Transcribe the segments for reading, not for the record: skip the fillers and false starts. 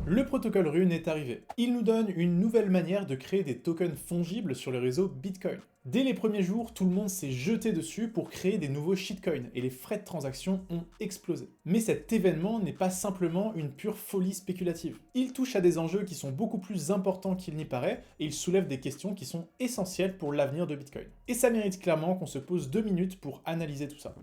Le protocole Rune est arrivé. Il nous donne une nouvelle manière de créer des tokens fongibles sur le réseau Bitcoin. Dès les premiers jours, tout le monde s'est jeté dessus pour créer des nouveaux shitcoins et les frais de transaction ont explosé. Mais cet événement n'est pas simplement une pure folie spéculative. Il touche à des enjeux qui sont beaucoup plus importants qu'il n'y paraît et il soulève des questions qui sont essentielles pour l'avenir de Bitcoin. Et ça mérite clairement qu'on se pose 2 minutes pour analyser tout ça.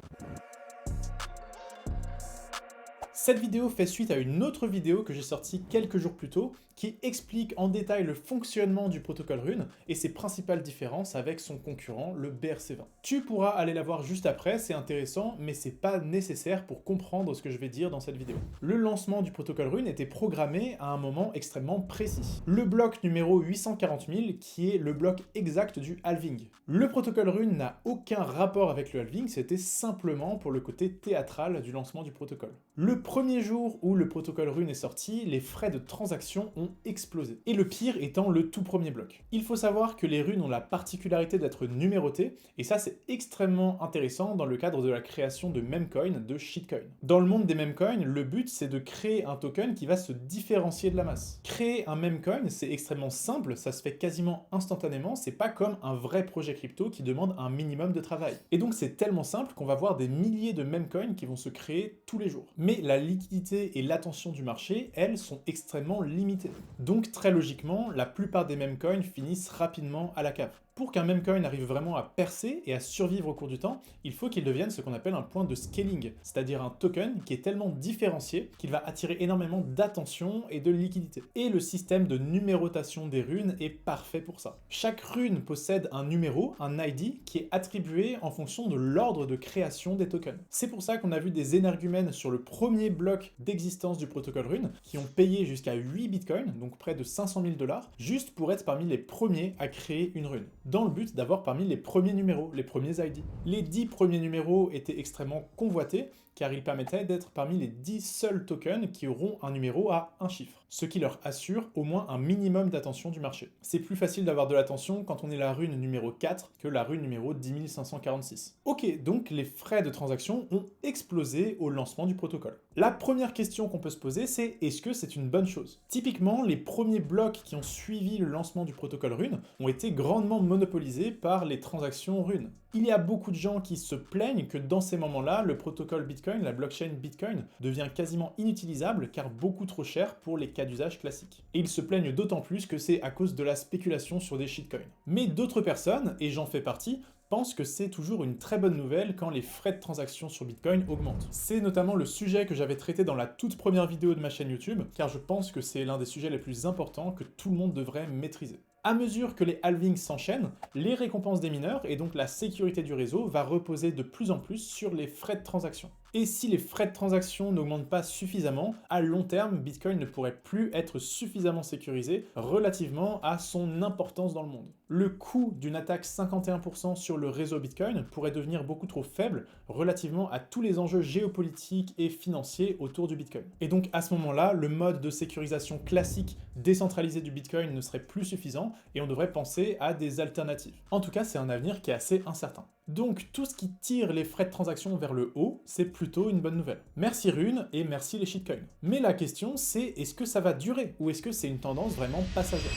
Cette vidéo fait suite à une autre vidéo que j'ai sortie quelques jours plus tôt qui explique en détail le fonctionnement du protocole Rune et ses principales différences avec son concurrent, le BRC20. Tu pourras aller la voir juste après, c'est intéressant, mais c'est pas nécessaire pour comprendre ce que je vais dire dans cette vidéo. Le lancement du protocole Rune était programmé à un moment extrêmement précis. Le bloc numéro 840 000 qui est le bloc exact du halving. Le protocole Rune n'a aucun rapport avec le halving, c'était simplement pour le côté théâtral du lancement du protocole. Le premier jour où le protocole Rune est sorti, les frais de transaction ont explosé. Et le pire étant le tout premier bloc. Il faut savoir que les runes ont la particularité d'être numérotées, et ça c'est extrêmement intéressant dans le cadre de la création de memecoin, de shitcoin. Dans le monde des memecoins, le but c'est de créer un token qui va se différencier de la masse. Créer un memecoin, c'est extrêmement simple, ça se fait quasiment instantanément, c'est pas comme un vrai projet crypto qui demande un minimum de travail. Et donc c'est tellement simple qu'on va voir des milliers de memecoins qui vont se créer tous les jours. Mais la liquidité et l'attention du marché, elles, sont extrêmement limitées. Donc très logiquement, la plupart des memecoins finissent rapidement à la cave. Pour qu'un memecoin arrive vraiment à percer et à survivre au cours du temps, il faut qu'il devienne ce qu'on appelle un point de scaling, c'est-à-dire un token qui est tellement différencié qu'il va attirer énormément d'attention et de liquidité. Et le système de numérotation des runes est parfait pour ça. Chaque rune possède un numéro, un ID, qui est attribué en fonction de l'ordre de création des tokens. C'est pour ça qu'on a vu des énergumènes sur le premier bloc d'existence du protocole Rune qui ont payé jusqu'à 8 bitcoins, donc près de 500 000 $, juste pour être parmi les premiers à créer une rune, dans le but d'avoir parmi les premiers numéros, les premiers ID. Les 10 premiers numéros étaient extrêmement convoités, car ils permettaient d'être parmi les 10 seuls tokens qui auront un numéro à un chiffre, ce qui leur assure au moins un minimum d'attention du marché. C'est plus facile d'avoir de l'attention quand on est la rune numéro 4 que la rune numéro 10 546. Ok, donc les frais de transaction ont explosé au lancement du protocole. La première question qu'on peut se poser, c'est est-ce que c'est une bonne chose? Typiquement, les premiers blocs qui ont suivi le lancement du protocole Rune ont été grandement monopolisés par les transactions Rune. Il y a beaucoup de gens qui se plaignent que dans ces moments-là, le protocole Bitcoin, la blockchain Bitcoin, devient quasiment inutilisable car beaucoup trop cher pour les cas d'usage classiques. Et ils se plaignent d'autant plus que c'est à cause de la spéculation sur des shitcoins. Mais d'autres personnes, et j'en fais partie, pensent que c'est toujours une très bonne nouvelle quand les frais de transaction sur Bitcoin augmentent. C'est notamment le sujet que j'avais traité dans la toute première vidéo de ma chaîne YouTube, car je pense que c'est l'un des sujets les plus importants que tout le monde devrait maîtriser. À mesure que les halvings s'enchaînent, les récompenses des mineurs et donc la sécurité du réseau va reposer de plus en plus sur les frais de transaction. Et si les frais de transaction n'augmentent pas suffisamment, à long terme, Bitcoin ne pourrait plus être suffisamment sécurisé relativement à son importance dans le monde. Le coût d'une attaque 51% sur le réseau Bitcoin pourrait devenir beaucoup trop faible relativement à tous les enjeux géopolitiques et financiers autour du Bitcoin. Et donc à ce moment-là, le mode de sécurisation classique décentralisé du Bitcoin ne serait plus suffisant et on devrait penser à des alternatives. En tout cas, c'est un avenir qui est assez incertain. Donc tout ce qui tire les frais de transaction vers le haut, c'est plutôt une bonne nouvelle. Merci Rune et merci les shitcoins. Mais la question c'est, est-ce que ça va durer ou est-ce que c'est une tendance vraiment passagère?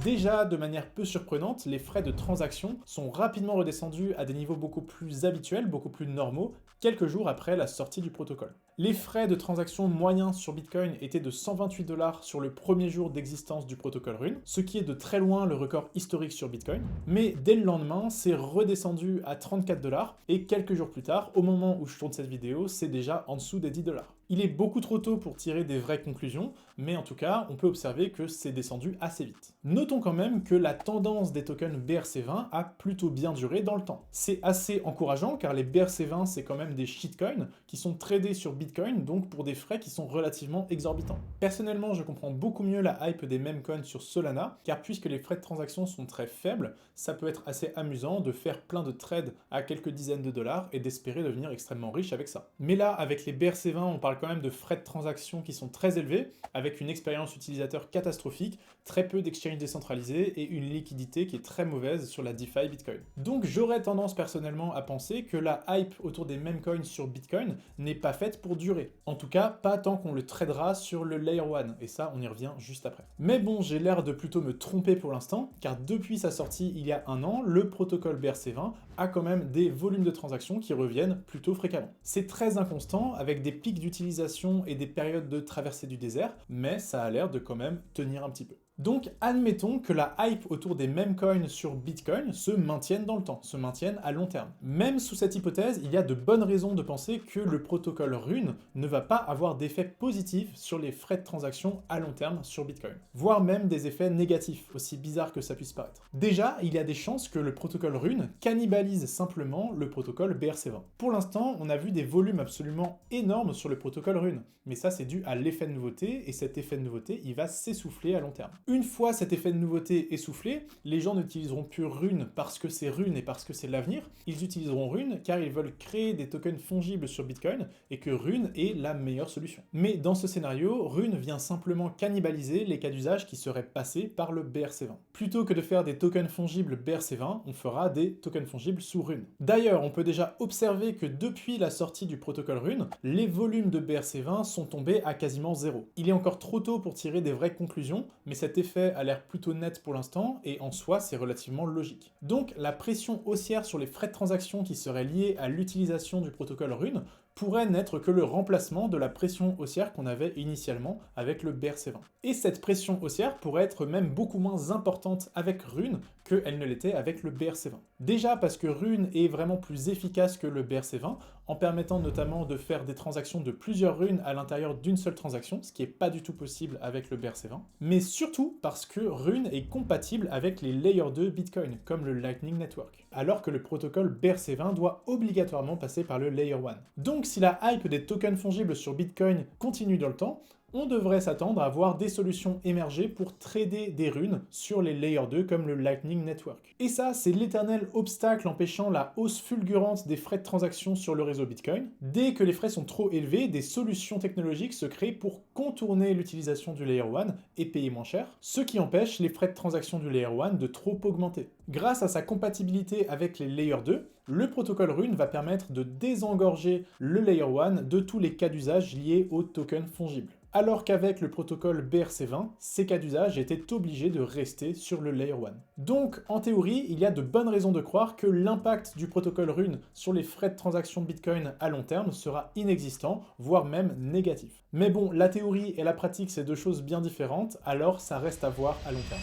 Déjà, de manière peu surprenante, les frais de transaction sont rapidement redescendus à des niveaux beaucoup plus habituels, beaucoup plus normaux, quelques jours après la sortie du protocole. Les frais de transaction moyens sur Bitcoin étaient de 128 $ sur le premier jour d'existence du protocole Rune, ce qui est de très loin le record historique sur Bitcoin, mais dès le lendemain, c'est redescendu à 34 $, et quelques jours plus tard, au moment où je tourne cette vidéo, c'est déjà en dessous des 10 $. Il est beaucoup trop tôt pour tirer des vraies conclusions, mais en tout cas, on peut observer que c'est descendu assez vite. Notons quand même que la tendance des tokens BRC20 a plutôt bien duré dans le temps. C'est assez encourageant car les BRC20 c'est quand même des shitcoins qui sont tradés sur Bitcoin, donc pour des frais qui sont relativement exorbitants. Personnellement, je comprends beaucoup mieux la hype des memecoins sur Solana, car puisque les frais de transaction sont très faibles, ça peut être assez amusant de faire plein de trades à quelques dizaines de dollars et d'espérer devenir extrêmement riche avec ça. Mais là, avec les BRC20, on parle quand même de frais de transaction qui sont très élevés, avec une expérience utilisateur catastrophique, très peu d'exchanges décentralisés et une liquidité qui est très mauvaise sur la DeFi Bitcoin. Donc j'aurais tendance personnellement à penser que la hype autour des memecoins coin sur Bitcoin n'est pas faite pour durer. En tout cas, pas tant qu'on le tradera sur le Layer 1, et ça, on y revient juste après. Mais bon, j'ai l'air de plutôt me tromper pour l'instant, car depuis sa sortie il y a un an, le protocole BRC20 a quand même des volumes de transactions qui reviennent plutôt fréquemment. C'est très inconstant, avec des pics d'utilisation et des périodes de traversée du désert, mais ça a l'air de quand même tenir un petit peu. Donc admettons que la hype autour des meme coins sur Bitcoin se maintienne dans le temps, se maintienne à long terme. Même sous cette hypothèse, il y a de bonnes raisons de penser que le protocole Rune ne va pas avoir d'effet positif sur les frais de transaction à long terme sur Bitcoin, voire même des effets négatifs, aussi bizarre que ça puisse paraître. Déjà, il y a des chances que le protocole Rune cannibalise simplement le protocole BRC20. Pour l'instant, on a vu des volumes absolument énormes sur le protocole Rune, mais ça c'est dû à l'effet de nouveauté, et cet effet de nouveauté, il va s'essouffler à long terme. Une fois cet effet de nouveauté essoufflé, les gens n'utiliseront plus Rune parce que c'est Rune et parce que c'est l'avenir, ils utiliseront Rune car ils veulent créer des tokens fongibles sur Bitcoin et que Rune est la meilleure solution. Mais dans ce scénario, Rune vient simplement cannibaliser les cas d'usage qui seraient passés par le BRC20. Plutôt que de faire des tokens fongibles BRC20, on fera des tokens fongibles sous Rune. D'ailleurs, on peut déjà observer que depuis la sortie du protocole Rune, les volumes de BRC20 sont tombés à quasiment zéro. Il est encore trop tôt pour tirer des vraies conclusions, mais cet effet a l'air plutôt net pour l'instant, et en soi c'est relativement logique. Donc la pression haussière sur les frais de transaction qui seraient liés à l'utilisation du protocole Rune pourrait n'être que le remplacement de la pression haussière qu'on avait initialement avec le BRC20. Et cette pression haussière pourrait être même beaucoup moins importante avec Rune qu'elle ne l'était avec le BRC20. Déjà parce que Rune est vraiment plus efficace que le BRC20, en permettant notamment de faire des transactions de plusieurs runes à l'intérieur d'une seule transaction, ce qui n'est pas du tout possible avec le BRC20, mais surtout parce que Rune est compatible avec les Layer 2 Bitcoin, comme le Lightning Network, alors que le protocole BRC20 doit obligatoirement passer par le Layer 1. Donc si la hype des tokens fongibles sur Bitcoin continue dans le temps, on devrait s'attendre à voir des solutions émerger pour trader des runes sur les Layer 2 comme le Lightning Network. Et ça, c'est l'éternel obstacle empêchant la hausse fulgurante des frais de transaction sur le réseau Bitcoin. Dès que les frais sont trop élevés, des solutions technologiques se créent pour contourner l'utilisation du Layer 1 et payer moins cher, ce qui empêche les frais de transaction du Layer 1 de trop augmenter. Grâce à sa compatibilité avec les Layer 2, le protocole Rune va permettre de désengorger le Layer 1 de tous les cas d'usage liés aux tokens fongibles. Alors qu'avec le protocole BRC20, ces cas d'usage étaient obligés de rester sur le Layer 1. Donc, en théorie, il y a de bonnes raisons de croire que l'impact du protocole Rune sur les frais de transaction Bitcoin à long terme sera inexistant, voire même négatif. Mais bon, la théorie et la pratique, c'est deux choses bien différentes, alors ça reste à voir à long terme.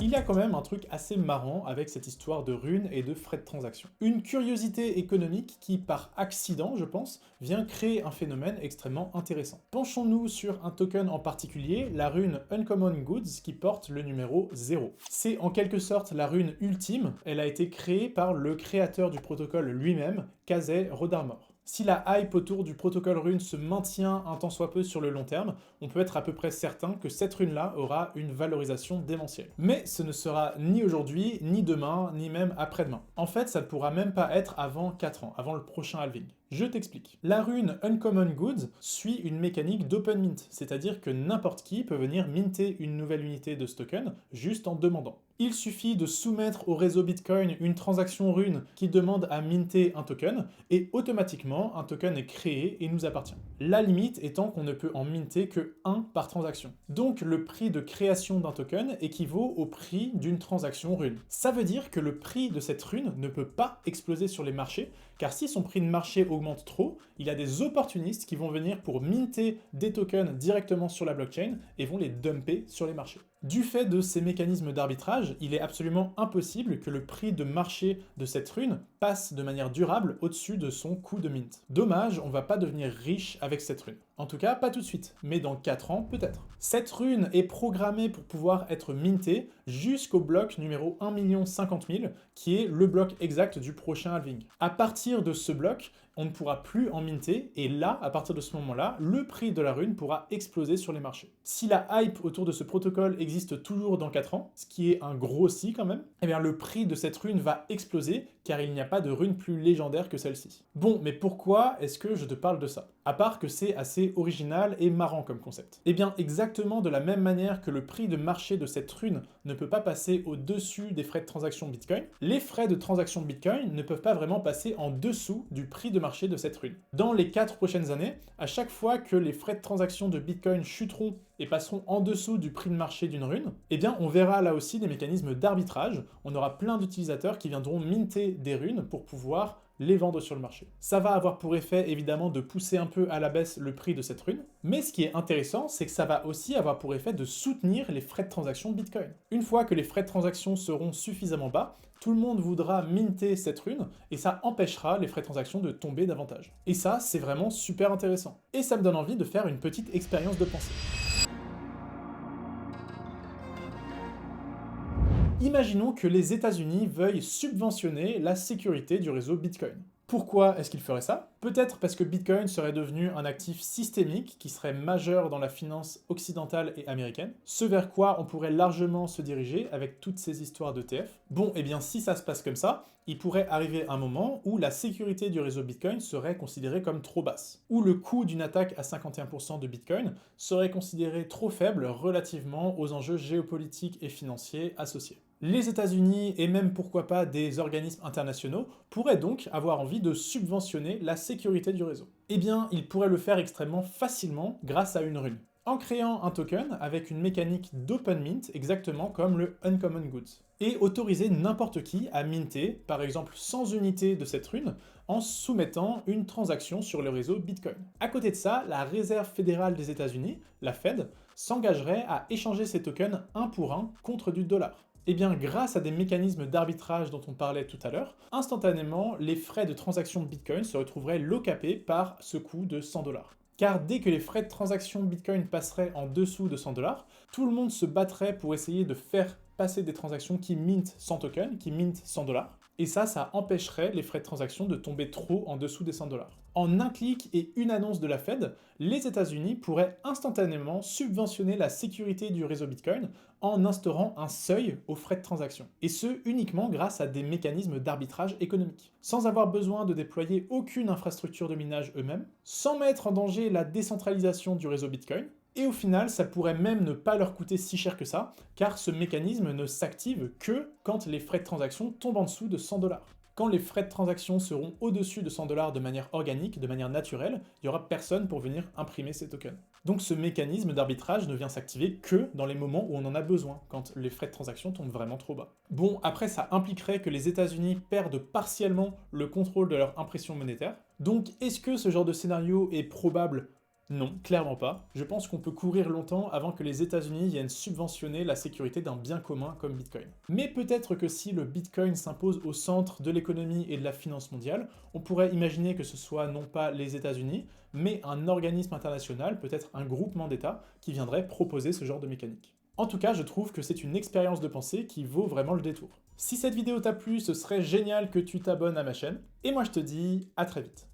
Il y a quand même un truc assez marrant avec cette histoire de runes et de frais de transaction. Une curiosité économique qui, par accident, je pense, vient créer un phénomène extrêmement intéressant. Penchons-nous sur un token en particulier, la rune Uncommon Goods, qui porte le numéro 0. C'est en quelque sorte la rune ultime, elle a été créée par le créateur du protocole lui-même, Casey Rodarmor. Si la hype autour du protocole Rune se maintient un tant soit peu sur le long terme, on peut être à peu près certain que cette rune-là aura une valorisation démentielle. Mais ce ne sera ni aujourd'hui, ni demain, ni même après-demain. En fait, ça ne pourra même pas être avant 4 ans, avant le prochain halving. Je t'explique. La rune Uncommon Goods suit une mécanique d'open mint, c'est-à-dire que n'importe qui peut venir minter une nouvelle unité de ce token juste en demandant. Il suffit de soumettre au réseau Bitcoin une transaction rune qui demande à minter un token, et automatiquement, un token est créé et nous appartient. La limite étant qu'on ne peut en minter que 1 par transaction. Donc le prix de création d'un token équivaut au prix d'une transaction rune. Ça veut dire que le prix de cette rune ne peut pas exploser sur les marchés, car si son prix de marché augmente trop, il y a des opportunistes qui vont venir pour minter des tokens directement sur la blockchain et vont les dumper sur les marchés. Du fait de ces mécanismes d'arbitrage, il est absolument impossible que le prix de marché de cette rune passe de manière durable au-dessus de son coût de mint. Dommage, on va pas devenir riche avec cette rune. En tout cas, pas tout de suite, mais dans 4 ans peut-être. Cette rune est programmée pour pouvoir être mintée jusqu'au bloc numéro 1 050 000, qui est le bloc exact du prochain halving. À partir de ce bloc, on ne pourra plus en minter, et là, à partir de ce moment-là, le prix de la rune pourra exploser sur les marchés. Si la hype autour de ce protocole existe toujours dans 4 ans, ce qui est un gros si quand même, eh bien le prix de cette rune va exploser, car il n'y a pas de rune plus légendaire que celle-ci. Bon, mais pourquoi est-ce que je te parle de ça? À part que c'est assez assez original et marrant comme concept. Et bien exactement de la même manière que le prix de marché de cette rune ne peut pas passer au-dessus des frais de transaction Bitcoin, les frais de transaction Bitcoin ne peuvent pas vraiment passer en dessous du prix de marché de cette rune. Dans les 4 prochaines années, à chaque fois que les frais de transaction de Bitcoin chuteront et passeront en dessous du prix de marché d'une rune, eh bien on verra là aussi des mécanismes d'arbitrage, on aura plein d'utilisateurs qui viendront minter des runes pour pouvoir les vendre sur le marché. Ça va avoir pour effet évidemment de pousser un peu à la baisse le prix de cette rune, mais ce qui est intéressant, c'est que ça va aussi avoir pour effet de soutenir les frais de transaction Bitcoin. Une fois que les frais de transaction seront suffisamment bas, tout le monde voudra minter cette rune, et ça empêchera les frais de transaction de tomber davantage. Et ça, c'est vraiment super intéressant. Et ça me donne envie de faire une petite expérience de pensée. Imaginons que les États-Unis veuillent subventionner la sécurité du réseau Bitcoin. Pourquoi est-ce qu'ils feraient ça? Peut-être parce que Bitcoin serait devenu un actif systémique qui serait majeur dans la finance occidentale et américaine, ce vers quoi on pourrait largement se diriger avec toutes ces histoires d'ETF. Bon, et bien si ça se passe comme ça, il pourrait arriver un moment où la sécurité du réseau Bitcoin serait considérée comme trop basse, où le coût d'une attaque à 51% de Bitcoin serait considéré trop faible relativement aux enjeux géopolitiques et financiers associés. Les États-Unis, et même pourquoi pas des organismes internationaux, pourraient donc avoir envie de subventionner la sécurité du réseau. Eh bien, ils pourraient le faire extrêmement facilement grâce à une rune, en créant un token avec une mécanique d'open mint, exactement comme le Uncommon Goods, et autoriser n'importe qui à minter, par exemple 100 unités de cette rune, en soumettant une transaction sur le réseau Bitcoin. À côté de ça, la Réserve fédérale des États-Unis, la Fed, s'engagerait à échanger ces tokens un pour un contre du dollar. Eh bien, grâce à des mécanismes d'arbitrage dont on parlait tout à l'heure, instantanément, les frais de transaction de Bitcoin se retrouveraient low-capés par ce coût de 100$. Car dès que les frais de transaction Bitcoin passeraient en dessous de 100$, tout le monde se battrait pour essayer de faire passer des transactions qui mintent 100 tokens, qui mintent 100$, et ça empêcherait les frais de transaction de tomber trop en dessous des 100$. En un clic et une annonce de la Fed, les États-Unis pourraient instantanément subventionner la sécurité du réseau Bitcoin en instaurant un seuil aux frais de transaction. Et ce, uniquement grâce à des mécanismes d'arbitrage économique. Sans avoir besoin de déployer aucune infrastructure de minage eux-mêmes, sans mettre en danger la décentralisation du réseau Bitcoin, et au final, ça pourrait même ne pas leur coûter si cher que ça, car ce mécanisme ne s'active que quand les frais de transaction tombent en dessous de 100$. Quand les frais de transaction seront au-dessus de 100$ de manière organique, de manière naturelle, il n'y aura personne pour venir imprimer ces tokens. Donc ce mécanisme d'arbitrage ne vient s'activer que dans les moments où on en a besoin, quand les frais de transaction tombent vraiment trop bas. Bon, après ça impliquerait que les États-Unis perdent partiellement le contrôle de leur impression monétaire. Donc est-ce que ce genre de scénario est probable? Non, clairement pas. Je pense qu'on peut courir longtemps avant que les États-Unis viennent subventionner la sécurité d'un bien commun comme Bitcoin. Mais peut-être que si le Bitcoin s'impose au centre de l'économie et de la finance mondiale, on pourrait imaginer que ce soit non pas les États-Unis, mais un organisme international, peut-être un groupement d'États, qui viendrait proposer ce genre de mécanique. En tout cas, je trouve que c'est une expérience de pensée qui vaut vraiment le détour. Si cette vidéo t'a plu, ce serait génial que tu t'abonnes à ma chaîne, et moi je te dis à très vite.